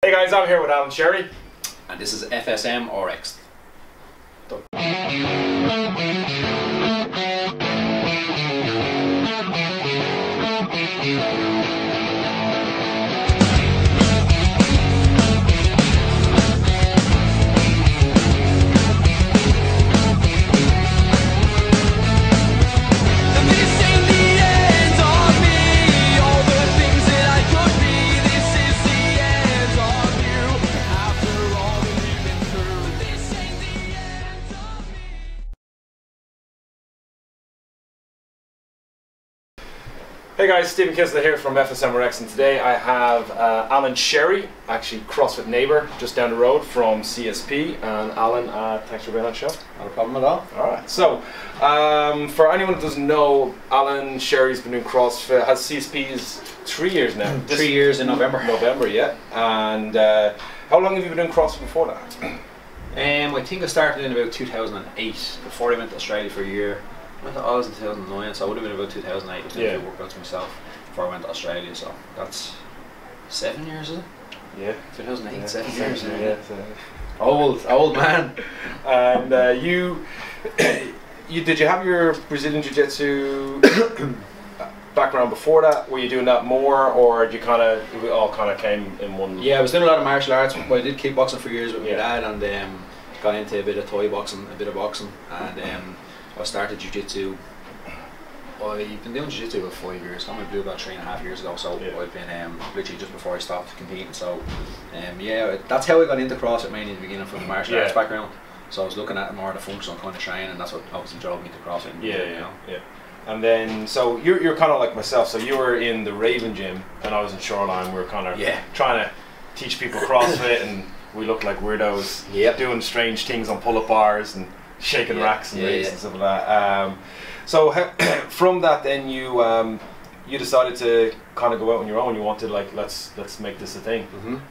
Hey guys, I'm here with Alan Sherry. And this is FSM RX. Hey guys, Stephen Kinsler here from FSM RX, and today I have Alan Sherry, actually CrossFit neighbour, just down the road from CSP. And Alan, thanks for being on the show. Not a problem at all. Alright, so for anyone that doesn't know, Alan Sherry's been doing CrossFit, has CSP's 3 years now. 3 years in November. November, yeah. And how long have you been doing CrossFit before that? I think I started in about 2008, before I went to Australia for a year. I went to Oz in 2009, so I would have been about 2008. I was doing a few workouts myself before I went to Australia, so that's 7 years, is it? Yeah. 2008, yeah. 7 years. Yeah. Old man. And you did you have your Brazilian Jiu-Jitsu background before that? Were you doing that more, or did you it all kind of came in one? Yeah, I was doing a lot of martial arts. I did kickboxing for years with my dad, and got into a bit of Thai boxing, a bit of boxing, and I started Jiu-Jitsu. I've been doing Jiu-Jitsu about 5 years. I got my blue belt 3.5 years ago, so I've been literally just before I stopped competing. So yeah, that's how I got into CrossFit mainly in the beginning, from the martial arts background. So I was looking at more the functional kind of training, and that's what obviously drove me to CrossFit. Yeah. And then, so you're kind of like myself. So you were in the Raven gym, and I was in Shoreline. We were kind of trying to teach people CrossFit, and we looked like weirdos doing strange things on pull-up bars and shaking racks and weights and stuff like that. So from that, then you decided to kind of go out on your own. You wanted, like, let's make this a thing,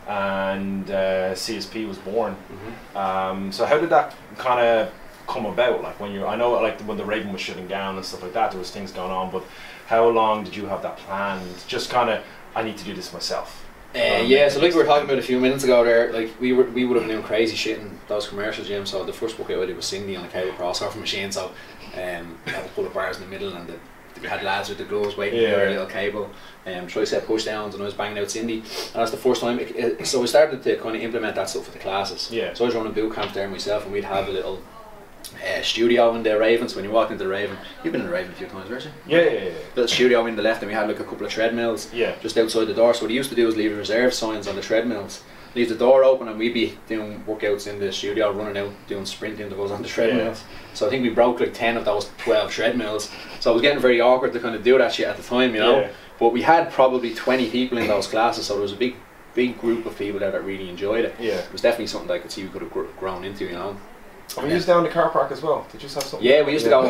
and CSP was born. So how did that kind of come about? Like I know like when the Raven was shutting down and stuff like that, there was things going on. But how long did you have that planned? Just kind of, I need to do this myself. Yeah, so like we were talking about a few minutes ago there, like we would have been doing crazy shit in those commercial gyms. So the first workout I did was Cindy on a cable crossover machine. So we had the pull-up bars in the middle, and we had lads with the gloves waiting for a little cable, tricep push downs, and I was banging out Cindy. And that's the first time. So we started to kind of implement that stuff with the classes. Yeah. So I was running boot camp there myself, and we'd have a little studio in the Raven. So when you walk into the Raven, you've been in the Raven a few times, right? Yeah. Little studio in the left, and we had like a couple of treadmills just outside the door. So what he used to do was leave the reserve signs on the treadmills, leave the door open, and we'd be doing workouts in the studio, running out, doing sprint intervals on the treadmills. So I think we broke like 10 of those 12 treadmills. So it was getting very awkward to kind of do that shit at the time, you know. But we had probably 20 people in those classes, so there was a big group of people there that really enjoyed it. It was definitely something that I could see we could have grown into, you know. We used down the car park as well. Did you have something? Yeah, we used to go.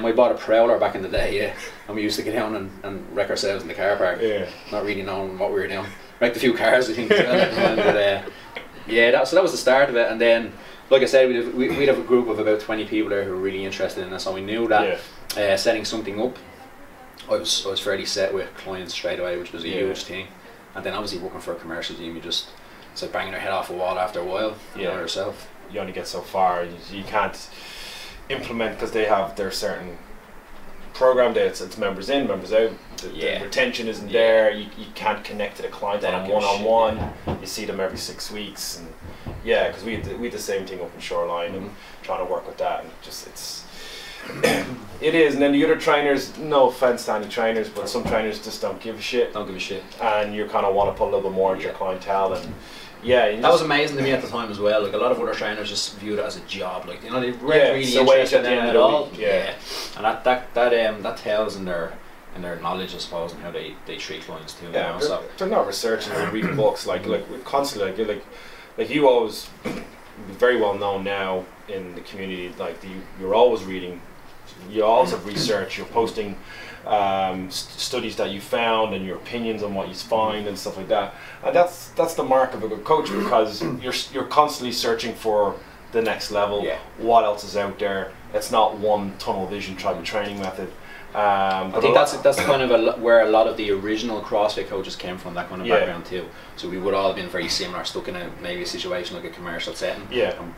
We bought a Prowler back in the day, and we used to get down and wreck ourselves in the car park. Not really knowing what we were doing. Wrecked a few cars, I think. As well. But, so that was the start of it. And then, like I said, we'd have a group of about 20 people there who were really interested in it. So we knew that setting something up, I was fairly set with clients straight away, which was a huge thing. And then obviously working for a commercial team, it's like banging your head off a wall after a while. You know yourself. You only get so far. You can't implement, because they have their certain program that it's members in, members out. The retention isn't there. You can't connect to the client on one-on-one. You see them every 6 weeks, and because we had the same thing up in Shoreline, and trying to work with that, and it is. And then the other trainers, no offense to any trainers, but some trainers just don't give a shit. And you kind of want to put a little bit more into your clientele, and that was amazing to me at the time as well. Like, a lot of other trainers just viewed it as a job. Like, you know, they weren't really interested in it at all. And that tells in their knowledge, I suppose, and how they treat clients too. Yeah, you know? They're not researching or reading books like constantly. Like you always very well known now in the community. Like you're always reading. You always have research. You're posting studies that you found and your opinions on what you find and stuff like that. And that's the mark of a good coach, because you're constantly searching for the next level. What else is out there? It's not one tunnel vision type of training method. I think that's kind of where a lot of the original CrossFit coaches came from, that kind of background too. So we would all have been very similar, stuck in maybe a situation like a commercial setting,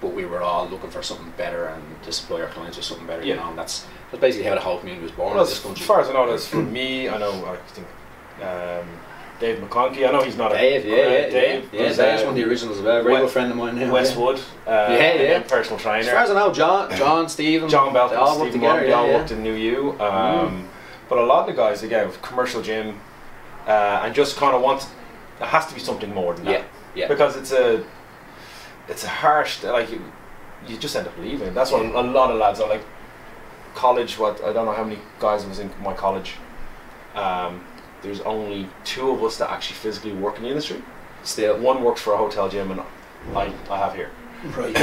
but we were all looking for something better and to supply our clients with something better. You know, and that's basically how the whole community was born in this country. As far as I know, that's for me. I think Dave McConkey. I know he's not Dave. Dave. Dave's one of the originals as well. A very good friend of mine now. Westwood. Personal trainer. As far as I know, John, Stephen, Belton, they all worked together. They all worked in New U. But a lot of the guys, again, with commercial gym, and just kind of want. There has to be something more than that. Yeah. Because it's a harsh, like you just end up leaving. That's what a lot of lads are like. College, I don't know how many guys was in my college. There's only 2 of us that actually physically work in the industry. Still, one works for a hotel gym, and I have here. Right.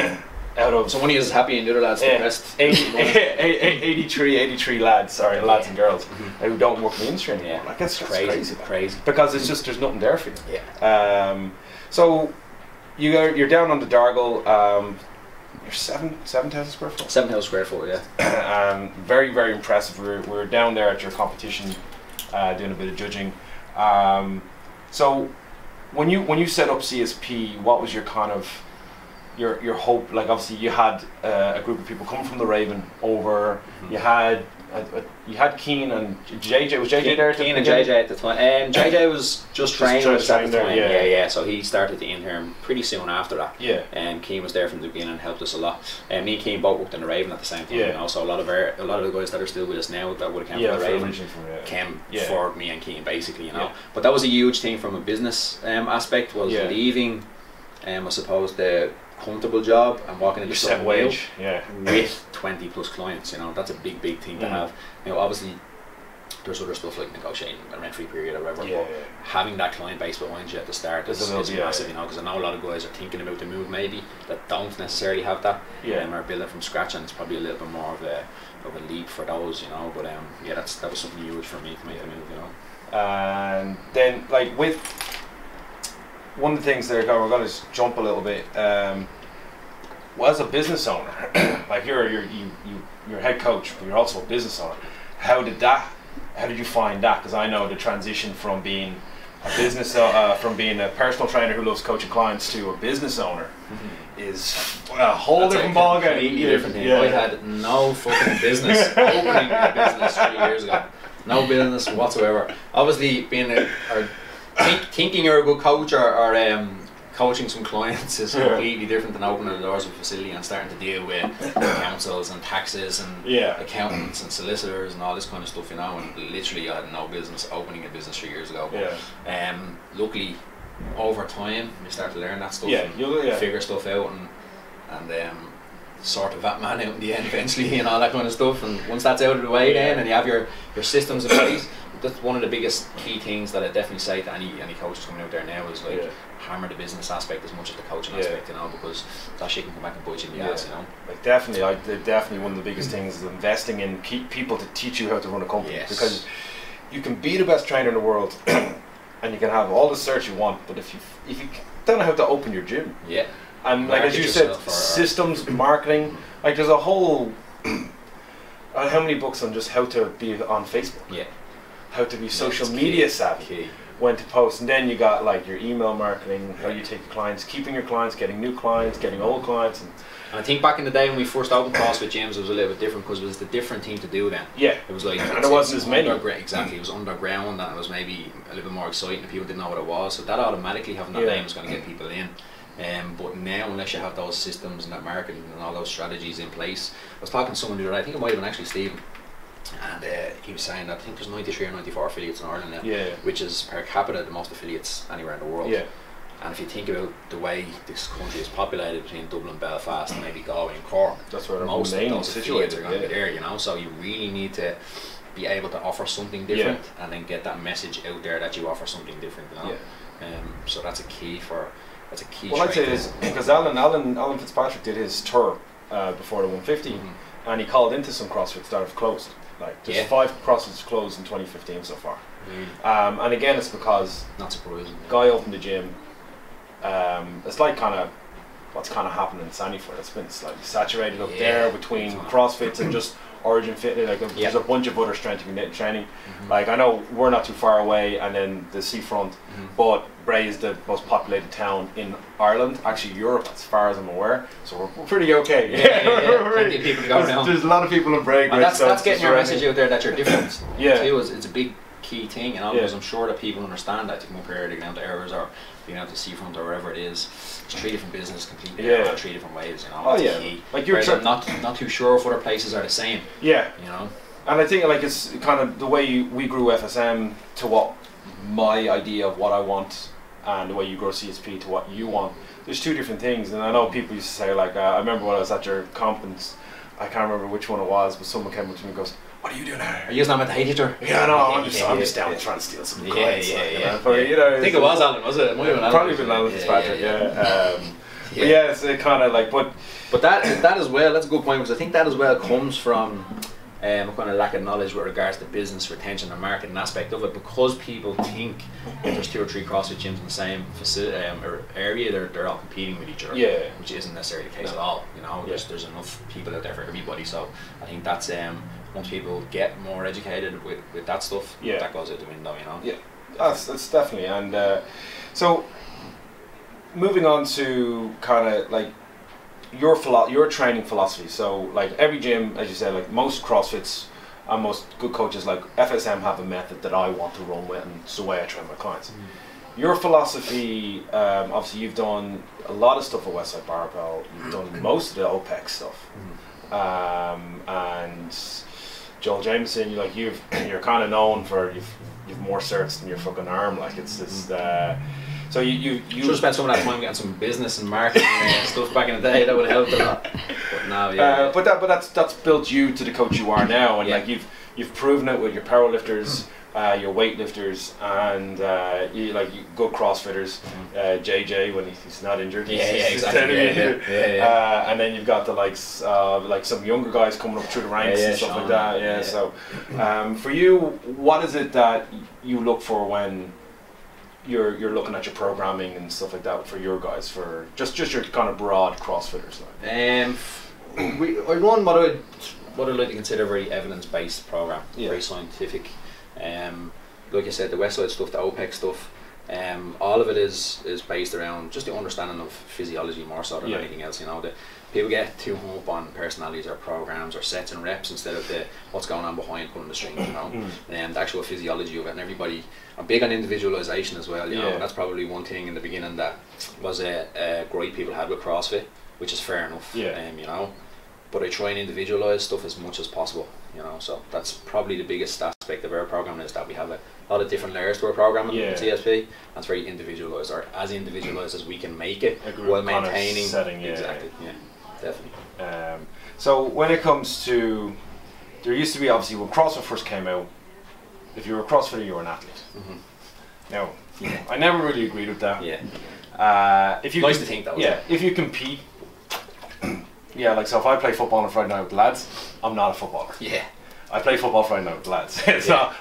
Out of so one of you is happy and the other lads depressed. 83 lads, sorry, lads and girls who don't work in the industry anymore. Yeah. Like that's crazy. Because it's just there's nothing there for you. Yeah. So you're down on the Dargle. You're 7,000 square foot. 7,000 square foot, yeah. Very, very impressive. We were down there at your competition, doing a bit of judging. So when you set up CSP, what was your kind of your hope? Like obviously you had a group of people coming from the Raven over. You had Keen and JJ. Was JJ there? Keen and JJ at the time. JJ was just training at the time. Yeah. So he started the intern pretty soon after that. Yeah. And Keen was there from the beginning and helped us a lot. And me and Keen both worked in the Raven at the same time. Yeah. You know, so a lot of the guys that are still with us now that would have come from the Raven came for me and Keen basically. You know. Yeah. But that was a huge thing from a business aspect, was leaving. I suppose the comfortable job and walking into set wage with 20 plus clients, you know, that's a big thing to have. You know, obviously there's other stuff like negotiating a rent-free period or whatever, but having that client base behind you at the start is massive, you know, because I know a lot of guys are thinking about the move maybe that don't necessarily have that, are building from scratch, and it's probably a little bit more of a leap for those, you know, but that was something huge for me to make the move, you know. And then like with one of the things there, we're going to jump a little bit. Well, as a business owner, like you're a head coach, but you're also a business owner. How did you find that? Because I know the transition from being a business, from being a personal trainer who loves coaching clients to a business owner is a whole different ballgame. Completely different thing. I had no fucking business opening a business 3 years ago. No business whatsoever. Obviously, thinking you're a good coach or coaching some clients is completely different than opening the doors of a facility and starting to deal with councils and taxes and accountants and solicitors and all this kind of stuff, you know. And literally, I had no business opening a business 3 years ago. But, luckily, over time, you start to learn that stuff and figure stuff out and sort of that man out in the end eventually and all that kind of stuff. And once that's out of the way, then and you have your systems in place. That's one of the biggest key things that I definitely say to any coaches coming out there now is like hammer the business aspect as much as the coaching aspect, you know, because that shit can come back and bite you in the ass, you know. Like definitely one of the biggest things is investing in people to teach you how to run a company, because you can be the best trainer in the world and you can have all the cert you want, but if you don't know how to open your gym, and like as you said, systems, marketing, like there's a whole how many books on just how to be on Facebook, how to be social media savvy, when to post, and then you got like your email marketing, how you take your clients, keeping your clients, getting new clients, getting old clients. And I think back in the day when we first opened CrossFit gyms, it was a little bit different because it was the different thing to do then. It was like, and there wasn't as many. Exactly, it was underground and it was maybe a little bit more exciting and people didn't know what it was, so that automatically having that name was going to get people in. But now, unless you have those systems and that marketing and all those strategies in place, I was talking to someone the other day, I think it might have been actually Stephen, and he was saying that I think there's 93 or 94 affiliates in Ireland now, which is per capita the most affiliates anywhere in the world. And if you think about the way this country is populated between Dublin, Belfast, and maybe Galway and Cork, that's where most of those affiliates are going to be there, you know. So you really need to be able to offer something different and then get that message out there that you offer something different, you know. So that's a key for. That's a key. Well, I'd say is because Alan Fitzpatrick did his tour before the 150, and he called into some CrossFits that have closed. Like there's 5 CrossFits closed in 2015 so far. And again, it's because not surprising. Guy opened the gym. It's like what's kind of happened in Sandyford. It's been slightly saturated up there between CrossFits and just Origin Fitness, like there's a bunch of other strength and conditioning training. Like I know we're not too far away, and then the seafront, but Bray is the most populated town in Ireland, actually Europe as far as I'm aware, so we're pretty okay. Plenty of people to go around. There's a lot of people in Bray. And that's getting your message out there that you're different. It's a big key thing, you know, because I'm sure that people understand that. You can compare it down to Errors or being out to seafront or wherever it is. It's 3 different businesses completely different, 3 different ways, you know. Key. Like you're not too sure if other places are the same. You know. And I think like it's kind of the way we grew FSM to what my idea of what I want, and the way you grow CSP to what you want. There's 2 different things, and I know people used to say like I remember when I was at your conference, I can't remember which one it was, but someone came up to me and goes, "What are you doing here? Are you not meant to hate each other?" Yeah, no, I'm just down trying to steal some clients. You know, I think it was Alan, was it? Probably been Alan Fitzpatrick, yeah. It's kind of like, but that as well, that's a good point, because I think that as well comes from a kind of lack of knowledge with regards to business retention and marketing aspect of it, because people think if there's 2 or 3 CrossFit gyms in the same facility or area, they're all competing with each other, which isn't necessarily the case at all. You know, there's enough people out there for everybody. So I think that's once people get more educated with that stuff, that goes out the window. You know. Yeah, that's definitely. And so moving on to kind of like your training philosophy. So like every gym, as you said, like most CrossFits and most good coaches like FSM have a method that I want to run with, and it's the way I train my clients. Your philosophy, obviously you've done a lot of stuff at Westside Barbell, you've done most of the OPEX stuff, and Joel Jameson, you're kind of known for you've more certs than your fucking arm, like it's just so you should have spent some of that time getting some business and marketing stuff back in the day. That would have helped a lot. But now, but that's built you to the coach you are now, and like you've proven it with your powerlifters, your weightlifters, and you good CrossFitters. JJ when he's not injured. Exactly. And then you've got the likes like some younger guys coming up through the ranks and stuff Sean, like that. So for you, what is it that you look for when you're looking at your programming and stuff like that for your guys, for just your kind of broad CrossFitters? I run what I'd like to consider a very evidence-based program, very scientific. Like I said, the Westside stuff, the OPEX stuff, all of it is based around just the understanding of physiology more so than anything else. You know, people get too hung up on personalities or programs or sets and reps instead of what's going on behind pulling the strings, you know, and the actual physiology of it. And everybody, I'm big on individualization as well, you know, and that's probably one thing in the beginning that was a gripe people had with CrossFit, which is fair enough, you know, but I try and individualize stuff as much as possible, you know, so that's probably the biggest aspect of our program, is that we have a lot of different layers to our program in CSP, and it's very individualized, or as individualized as we can make it, while maintaining setting, exactly, definitely. So when it comes to, there used to be, obviously when CrossFit first came out, if you were a CrossFitter you were an athlete. Now, I never really agreed with that. If you nice to think that was if you compete, like, so if I play football on a Friday night with the lads, I'm not a footballer. I play football Friday night with the lads.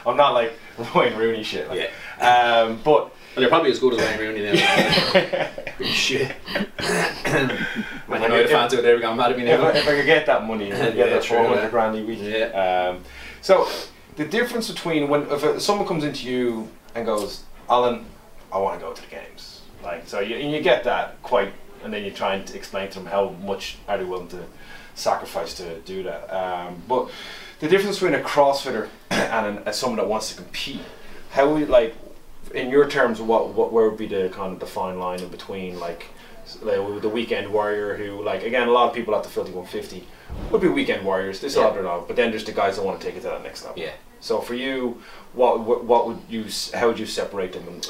I'm not like Wayne Rooney shit. Like. But well, you're probably as good as Wayne Rooney now. Shit. When I know the fans out there going mad at me now. If I could get that money, get that 400 grand a week. So the difference between if someone comes into you and goes, Alan, I want to go to the games, like, so you get that quite, and then you try and explain to them how much are they willing to sacrifice to do that. But the difference between a CrossFitter and someone that wants to compete, how we, like, in your terms, where would be the kind of the fine line in between, like the weekend warrior who, like, again, a lot of people at the Filthy 150 would be weekend warriors, they still have their love, but then there's the guys that want to take it to that next level. So for you, what would you, how would you separate them, and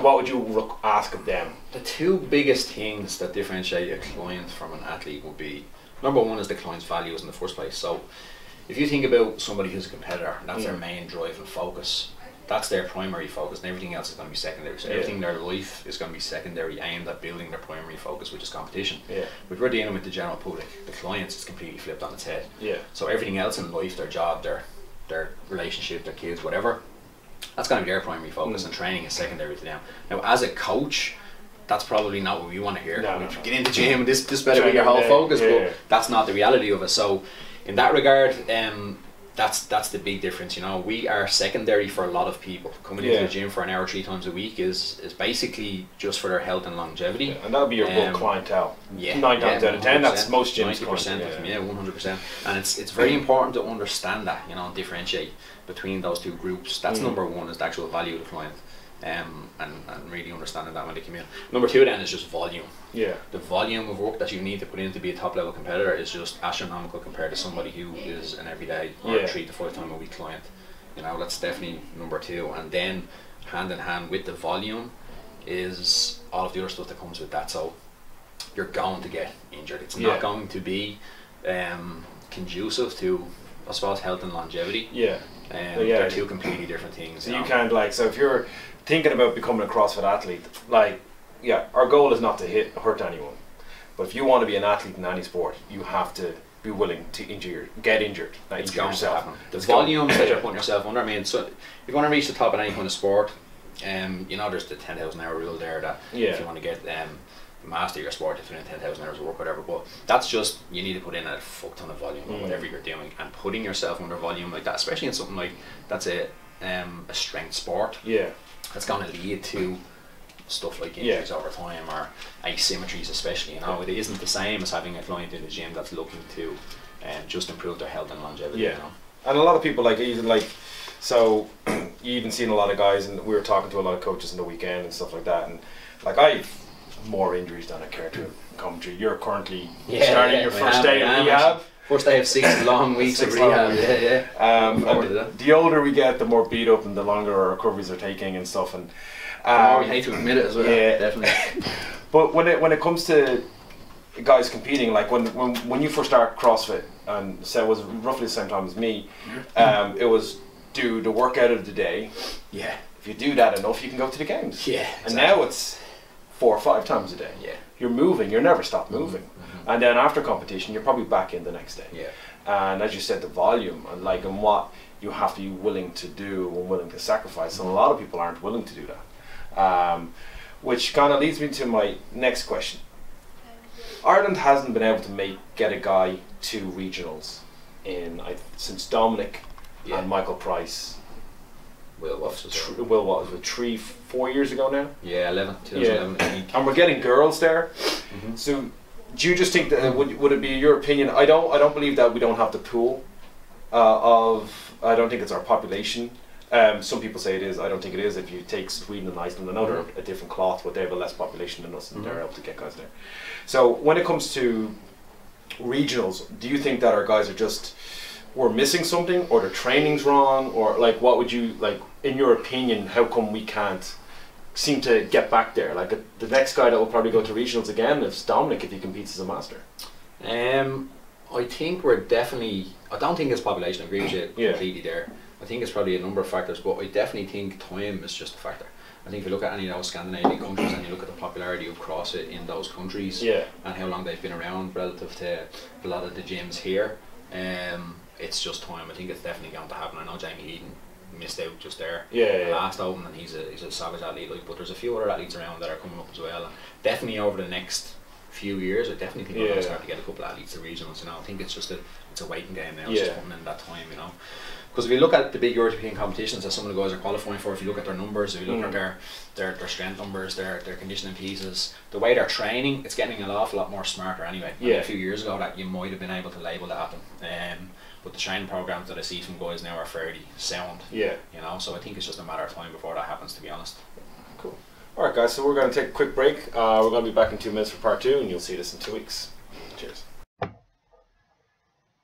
what would you ask of them? The 2 biggest things that differentiate a client from an athlete would be, number one is the client's values in the first place. So if you think about somebody who's a competitor, and that's their main drive and focus, that's their primary focus, and everything else is going to be secondary. So everything in their life is going to be secondary, aimed at building their primary focus, which is competition. But we're dealing with the general public, the clients, it's completely flipped on its head. So everything else in life, their job, their relationship, their kids, whatever, that's going to be their primary focus, and training is secondary to them. Now, as a coach, that's probably not what we want to hear. No. Get in the gym, this better be your whole focus, but that's not the reality of it. So in that regard, that's the big difference. You know, we are secondary for a lot of people. Coming into the gym for an hour 3 times a week is basically just for their health and longevity. And that'll be your bulk clientele. 9 times out of 10, that's most gyms. 90% of them, 100%. And it's very important to understand that, you know, and differentiate between those two groups. That's number one, is the actual value of the client. And really understanding that when they come in. Number 2 then is just volume. The volume of work that you need to put in to be a top level competitor is just astronomical compared to somebody who is an everyday or 3 to 4 times a week client. You know, that's definitely number 2. And then hand in hand with the volume is all of the other stuff that comes with that. So you're going to get injured. It's not going to be conducive to, I suppose, health and longevity. They're 2 completely different things. So you can't, like, so if you're thinking about becoming a CrossFit athlete, like, our goal is not to hurt anyone, but if you want to be an athlete in any sport, you have to be willing to get injured, it's injure yourself. The volumes that you're putting yourself under. I mean, so if you want to reach the top in any kind of sport, you know, there's the 10,000 hour rule there that if you want to get master your sport, you have to put in 10,000 hours of work, whatever. But that's just, you need to put in a fuck ton of volume on whatever you're doing, and putting yourself under volume like that, especially in something like that's a strength sport. That's going to lead to stuff like injuries over time, or asymmetries especially. You know, it isn't the same as having a client in the gym that's looking to just improve their health and longevity. You know? And a lot of people, like, even like, so you even seen a lot of guys, and we were talking to a lot of coaches in the weekend and stuff like that, and like, I've more injuries than I care to commentary. You're currently starting your first day of rehab. First day of 6 long weeks of rehab. The older we get, the more beat up and the longer our recoveries are taking and stuff. And the more we hate to admit it as well. Definitely. But when it comes to guys competing, like when you first start CrossFit, and so it was roughly the same time as me, it was do the workout of the day. If you do that enough, you can go to the games. And now it's 4 or 5 times a day. You're moving, you're never stop moving. And then after competition, you're probably back in the next day. And as you said, the volume and like, and what you have to be willing to do and willing to sacrifice. And a lot of people aren't willing to do that. Which kind of leads me to my next question. Ireland hasn't been able to get a guy to regionals since Dominic and Michael Price. Will what was it, 3-4 years ago now? 2011. And we're getting girls there. So do you just think that would it be your opinion? I don't believe that we don't have the pool I don't think it's our population. Some people say it is. I don't think it is. If you take Sweden and Iceland, I know they're a different cloth, but they have a less population than us, and they're able to get guys there. So when it comes to regionals, do you think that our guys are we're missing something, or the training's wrong, or like, what would you, like, in your opinion, how come we can't seem to get back there? Like, the next guy that will probably go to regionals again is Dominic, if he competes as a master. I think we're definitely, I don't think it's population, I agree with you completely there. I think it's probably a number of factors, but I definitely think time is just a factor. I think if you look at any of those Scandinavian countries and you look at the popularity of CrossFit in those countries and how long they've been around relative to a lot of the gyms here, it's just time. I think it's definitely going to happen. I know Jamie Eden missed out just there last open, and he's a savage athlete, like, but there's a few other athletes around that are coming up as well. And definitely over the next few years, I definitely think we're going to start to get a couple of athletes to regionals. You know, I think it's just it's a waiting game now. It's just putting in that time, you know. Because if you look at the big European competitions that some of the guys are qualifying for, if you look at their numbers, if you look at their strength numbers, their conditioning pieces, the way they're training, it's getting an awful lot more smarter anyway. A few years ago that you might have been able to label that happen. But the training programs that I see from guys now are fairly sound. You know, so I think it's just a matter of time before that happens, to be honest. Cool. Alright guys, so we're going to take a quick break. We're going to be back in 2 minutes for part 2, and you'll see this in 2 weeks. Cheers.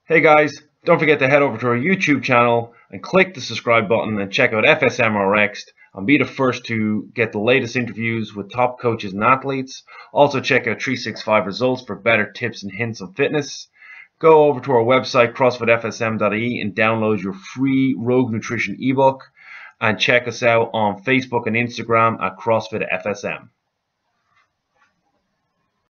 Hey guys, don't forget to head over to our YouTube channel and click the subscribe button and check out FSMRX and be the first to get the latest interviews with top coaches and athletes. Also check out 365 Results for better tips and hints on fitness. Go over to our website crossfitfsm.ie and download your free Rogue Nutrition ebook, and check us out on Facebook and Instagram at CrossFit FSM.